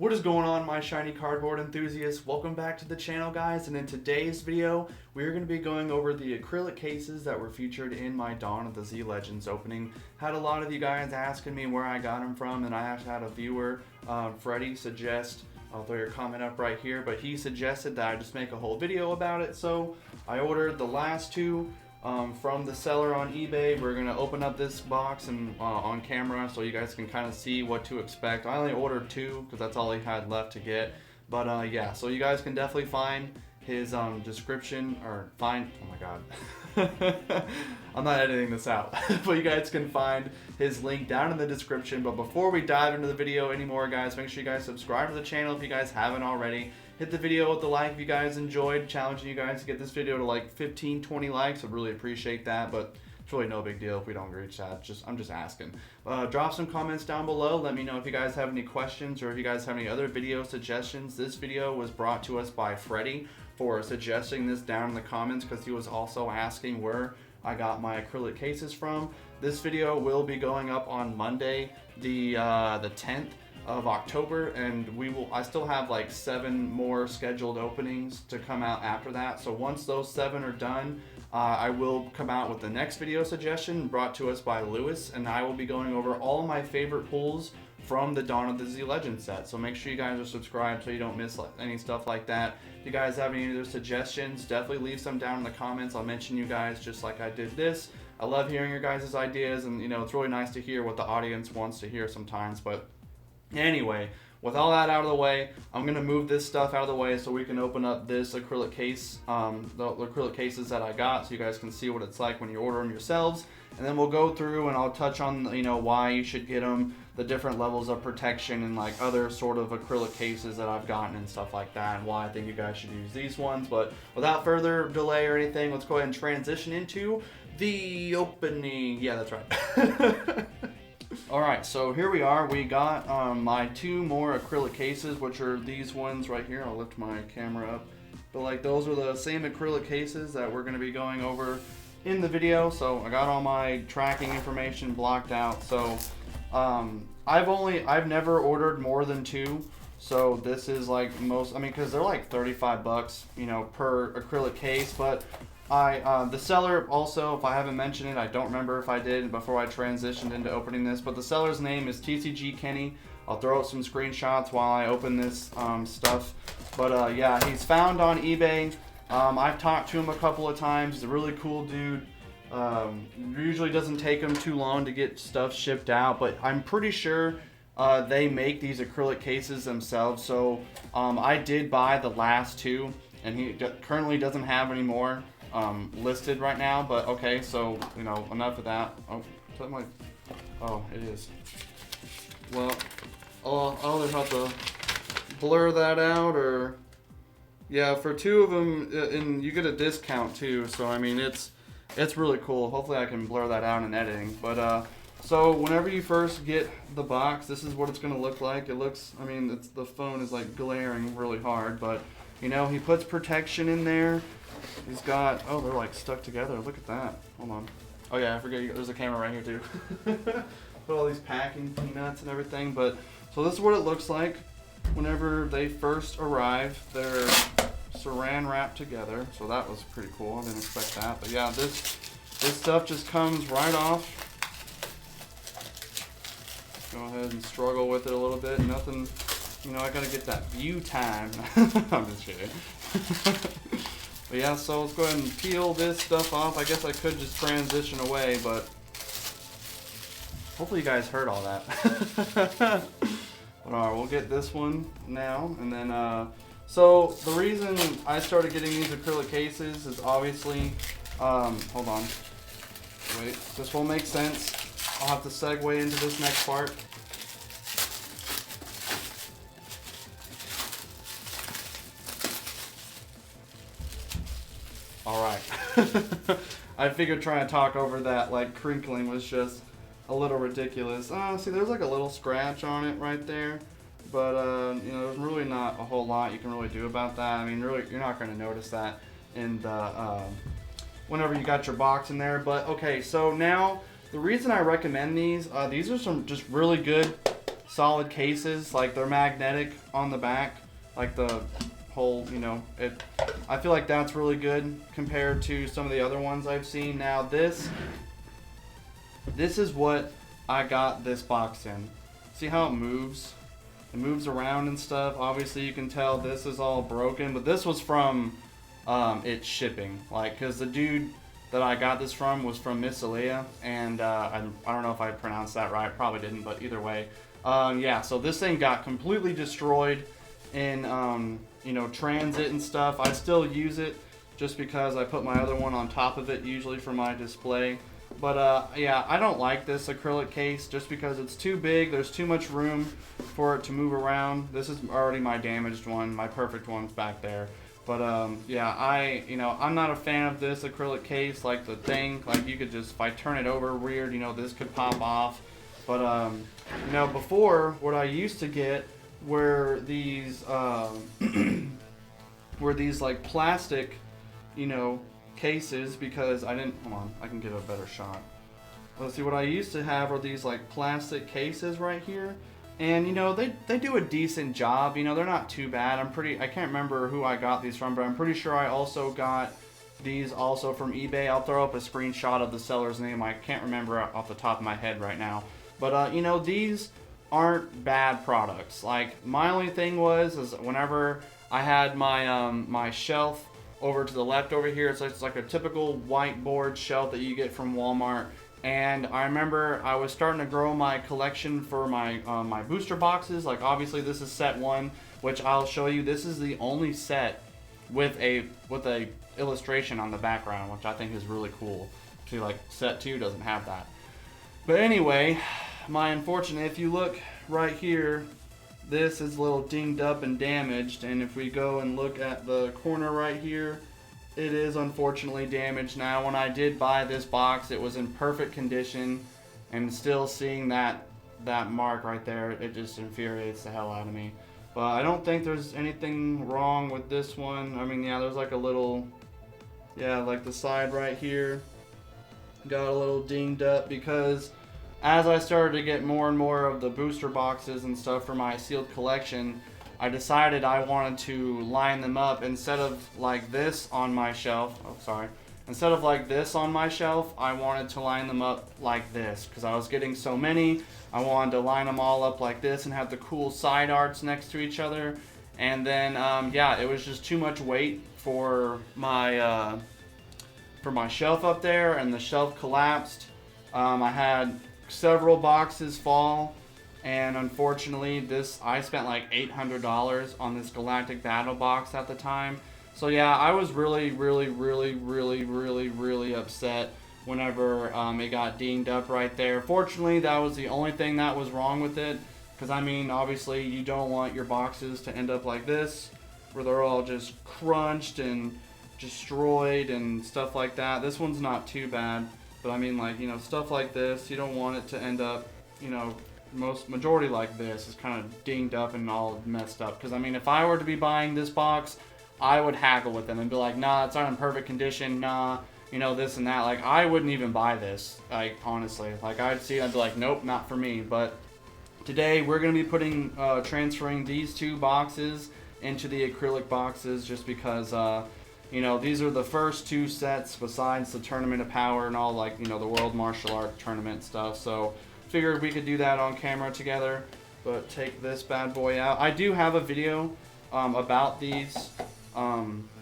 What is going on, my shiny cardboard enthusiasts? Welcome back to the channel, guys, and in today's video we're going to be going over the acrylic cases that were featured in my Dawn of the Z Legends opening. Had a lot of you guys asking me where I got them from, and I actually had a viewer, Freddie, suggest, I'll throw your comment up right here, but he suggested that I just make a whole video about it, so I ordered the last two from the seller on eBay. We're gonna open up this box and on camera so you guys can kind of see what to expect. I only ordered two because that's all he had left to get, but yeah, so you guys can definitely find his description, or find, oh my god, I'm not editing this out, but you guys can find his link down in the description. But before we dive into the video anymore, guys, make sure you guys subscribe to the channel if you guys haven't already. Hit the video with the like if you guys enjoyed. Challenging you guys to get this video to like 15-20 likes. I'd really appreciate that, but it's really no big deal if we don't reach that. I'm just asking. Drop some comments down below. Let me know if you guys have any questions or if you guys have any other video suggestions. This video was brought to us by Freddie for suggesting this down in the comments because he was also asking where I got my acrylic cases from. This video will be going up on Monday, the 10th of October, and I still have like 7 more scheduled openings to come out after that. So once those 7 are done, I will come out with the next video suggestion brought to us by Lewis, and I will be going over all my favorite pulls from the Dawn of the Z Legends set. So make sure you guys are subscribed so you don't miss any stuff like that. If you guys have any other suggestions, definitely leave some down in the comments. I'll mention you guys just like I did this. I love hearing your guys' ideas, and you know, it's really nice to hear what the audience wants to hear sometimes. But anyway, with all that out of the way, I'm going to move this stuff out of the way so we can open up this acrylic case, the acrylic cases that I got, so you guys can see what it's like when you order them yourselves. And then we'll go through and I'll touch on, you know, why you should get them, the different levels of protection, and like other sort of acrylic cases that I've gotten and stuff like that, and why I think you guys should use these ones. But without further delay or anything, let's go ahead and transition into the opening. Yeah, that's right. Alright, so here we are. We got my 2 more acrylic cases, which are these ones right here. I'll lift my camera up. But like, those are the same acrylic cases that we're going to be going over in the video. So I got all my tracking information blocked out. So I've never ordered more than 2. So this is like most, I mean, because they're like 35 bucks, you know, per acrylic case. But the seller also, if I haven't mentioned it, I don't remember if I did before I transitioned into opening this, but the seller's name is TCGKenny. I'll throw out some screenshots while I open this stuff. But yeah, he's found on eBay. I've talked to him a couple of times. He's a really cool dude. Usually doesn't take him too long to get stuff shipped out, but I'm pretty sure they make these acrylic cases themselves. So I did buy the last 2, and he currently doesn't have any more listed right now. But okay, so you know, enough of that. Oh, it is. Well, I'll either have to blur that out, or yeah, for 2 of them, and you get a discount too. So I mean, it's really cool. Hopefully I can blur that out in editing. But so whenever you first get the box, this is what it's gonna look like. It looks, I mean, the phone is like glaring really hard, but you know, he puts protection in there. He's got, oh, they're like stuck together. Look at that. Hold on. Oh yeah, I forget, there's a camera right here too. Put all these packing peanuts and everything. But so this is what it looks like whenever they first arrive. They're saran wrapped together. So that was pretty cool. I didn't expect that. But yeah, this stuff just comes right off. Go ahead and struggle with it a little bit. Nothing, you know, I gotta get that view time. I'm just kidding. But yeah, so let's go ahead and peel this stuff off. I guess I could just transition away, but hopefully you guys heard all that. But alright, we'll get this one now, and then so the reason I started getting these acrylic cases is obviously, hold on, wait, this will make sense. I'll have to segue into this next part. Alright. I figured trying to talk over that like crinkling was just a little ridiculous. See, there's like a little scratch on it right there. But, you know, there's really not a whole lot you can really do about that. I mean, really, you're not going to notice that in the, whenever you got your box in there. But, okay, so now, the reason I recommend these are some just really good solid cases. Like they're magnetic on the back, like the whole, you know, I feel like that's really good compared to some of the other ones I've seen. Now this is what I got this box in. See how it moves? It moves around and stuff. Obviously you can tell this is all broken, but this was from its shipping. Like, cause the dude that I got this from was from Miscellia, and I don't know if I pronounced that right, probably didn't, but either way. Yeah, so this thing got completely destroyed in you know, transit and stuff. I still use it just because I put my other one on top of it usually for my display. But yeah, I don't like this acrylic case just because it's too big. There's too much room for it to move around. This is already my damaged one. My perfect one's back there. But yeah, I'm not a fan of this acrylic case. Like the thing, like you could just, if I turn it over weird, you know, this could pop off. But you know, before, what I used to get were these like plastic, you know, cases, because I didn't, hold on, I can get a better shot. Let's see, what I used to have are these like plastic cases right here, and you know, they do a decent job. You know, they're not too bad. I can't remember who I got these from, but I'm pretty sure I also got these also from eBay. I'll throw up a screenshot of the seller's name. I can't remember off the top of my head right now, but you know, these aren't bad products. Like, my only thing is whenever I had my my shelf over to the left over here, it's like a typical whiteboard shelf that you get from Walmart. And I remember I was starting to grow my collection for my my booster boxes. Like, obviously this is set 1, which I'll show you. This is the only set with a illustration on the background, which I think is really cool. See, like set 2 doesn't have that. But anyway, my unfortunate, if you look right here, this is a little dinged up and damaged, and if we go and look at the corner right here, it is unfortunately damaged. Now, when I did buy this box, it was in perfect condition, and still seeing that mark right there, it just infuriates the hell out of me. But I don't think there's anything wrong with this one. I mean, yeah, there's like a little, yeah, like the side right here got a little dinged up, because as I started to get more and more of the booster boxes and stuff for my sealed collection, I decided I wanted to line them up instead of like this on my shelf. Oh, sorry. Instead of like this on my shelf, I wanted to line them up like this, because I was getting so many. I wanted to line them all up like this and have the cool side arts next to each other. And then, yeah, it was just too much weight for my shelf up there, and the shelf collapsed. I had several boxes fall, and unfortunately I spent like $800 on this Galactic Battle box at the time. So yeah, I was really upset whenever it got dinged up right there. Fortunately, that was the only thing that was wrong with it, because I mean, obviously you don't want your boxes to end up like this, where they're all just crunched and destroyed and stuff like that. This one's not too bad. But I mean, like, you know, stuff like this, you don't want it to end up, you know, majority like this is kind of dinged up and all messed up. Because I mean, if I were to be buying this box, I would haggle with them and be like, nah, it's not in perfect condition, nah, you know, this and that. Like, I wouldn't even buy this, like, honestly. Like, I'd see it, I'd be like, nope, not for me. But today we're going to be transferring these 2 boxes into the acrylic boxes, just because you know, these are the first 2 sets besides the Tournament of Power and all, like, you know, the World Martial Arts Tournament stuff. So figured we could do that on camera together. But take this bad boy out. I do have a video about these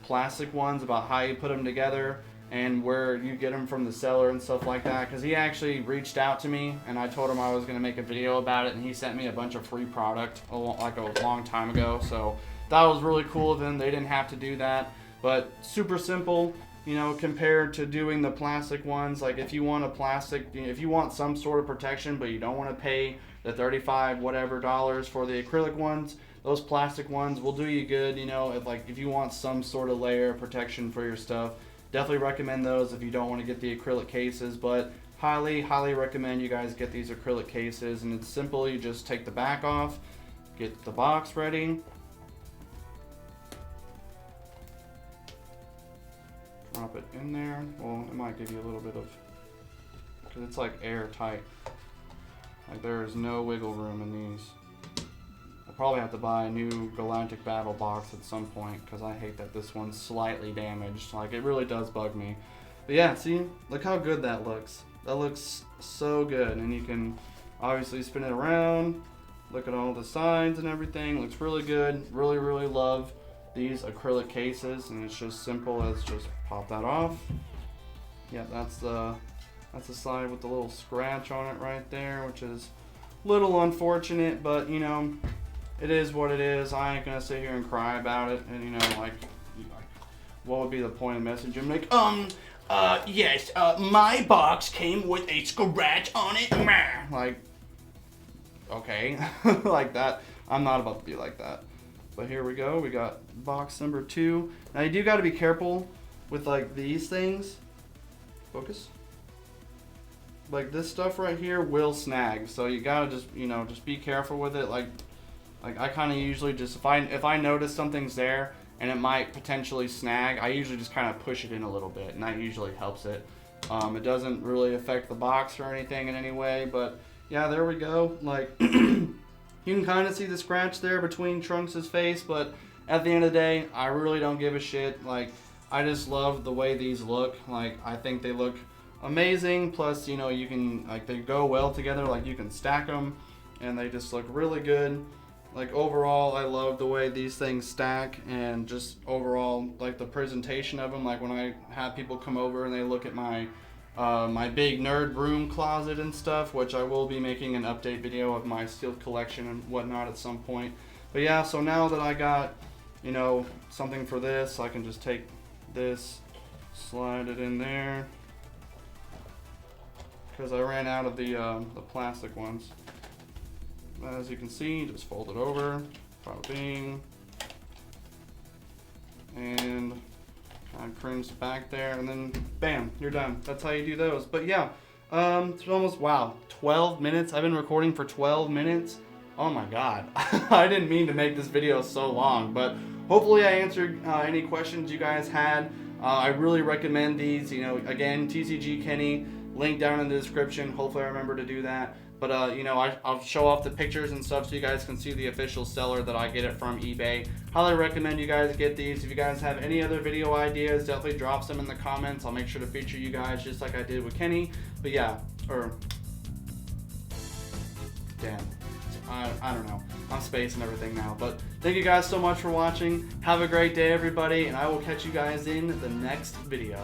plastic ones, about how you put them together and where you get them from the seller and stuff like that. Because he actually reached out to me, and I told him I was going to make a video about it, and he sent me a bunch of free product like a long time ago. So that was really cool of him. They didn't have to do that. But super simple, you know, compared to doing the plastic ones. Like, if you want a plastic, if you want some sort of protection, but you don't want to pay the $35 whatever dollars for the acrylic ones, those plastic ones will do you good. You know, if you want some sort of layer of protection for your stuff, definitely recommend those if you don't want to get the acrylic cases. But highly recommend you guys get these acrylic cases. And it's simple. You just take the back off, get the box ready, drop it in there. Well, it might give you a little bit of, because it's like airtight. Like, there is no wiggle room in these. probably have to buy a new Galactic Battle box at some point because I hate that this one's slightly damaged. Like, it really does bug me. But yeah, see, look how good that looks. That looks so good, and you can obviously spin it around. Look at all the sides and everything. Looks really good. Really, really love these acrylic cases, and it's just simple as just pop that off. Yeah, that's the side with the little scratch on it right there, which is a little unfortunate, but you know, it is what it is. I ain't gonna sit here and cry about it, and you know, like what would be the point of the message? I'm like, yes, my box came with a scratch on it. Like, okay, like that. I'm not about to be like that. But here we go. We got box number 2. Now you do got to be careful with like these things. Focus. Like this stuff right here will snag, so you gotta just, you know, just be careful with it. Like I kind of usually just, if I notice something's there and it might potentially snag, I usually just kind of push it in a little bit, and that usually helps it. It doesn't really affect the box or anything in any way, but yeah, there we go. Like you can kind of see the scratch there between Trunks' face, but at the end of the day, I really don't give a shit. Like, I just love the way these look. Like, I think they look amazing. Plus, you know, you can, like, they go well together. Like, you can stack them, and they just look really good. Like, overall, I love the way these things stack, and just overall, like, the presentation of them. Like, when I have people come over and they look at my my big nerd room closet and stuff, which I will be making an update video of my sealed collection and whatnot at some point. But yeah, so now that I got, you know, something for this, I can just take this, slide it in there, because I ran out of the plastic ones. As you can see, just fold it over, bada bing, and kind of crimps back there, and then bam, you're done. That's how you do those. But yeah, it's almost, wow, 12 minutes. I've been recording for 12 minutes. Oh my god. I didn't mean to make this video so long, but hopefully I answered any questions you guys had. I really recommend these. You know, again, TCGKenny, link down in the description. Hopefully I remember to do that. But, you know, I'll show off the pictures and stuff so you guys can see the official seller that I get it from eBay. Highly recommend you guys get these. If you guys have any other video ideas, definitely drop them in the comments. I'll make sure to feature you guys just like I did with Kenny. But yeah, damn. I don't know. I'm spacing everything now. But thank you guys so much for watching. Have a great day, everybody, and I will catch you guys in the next video.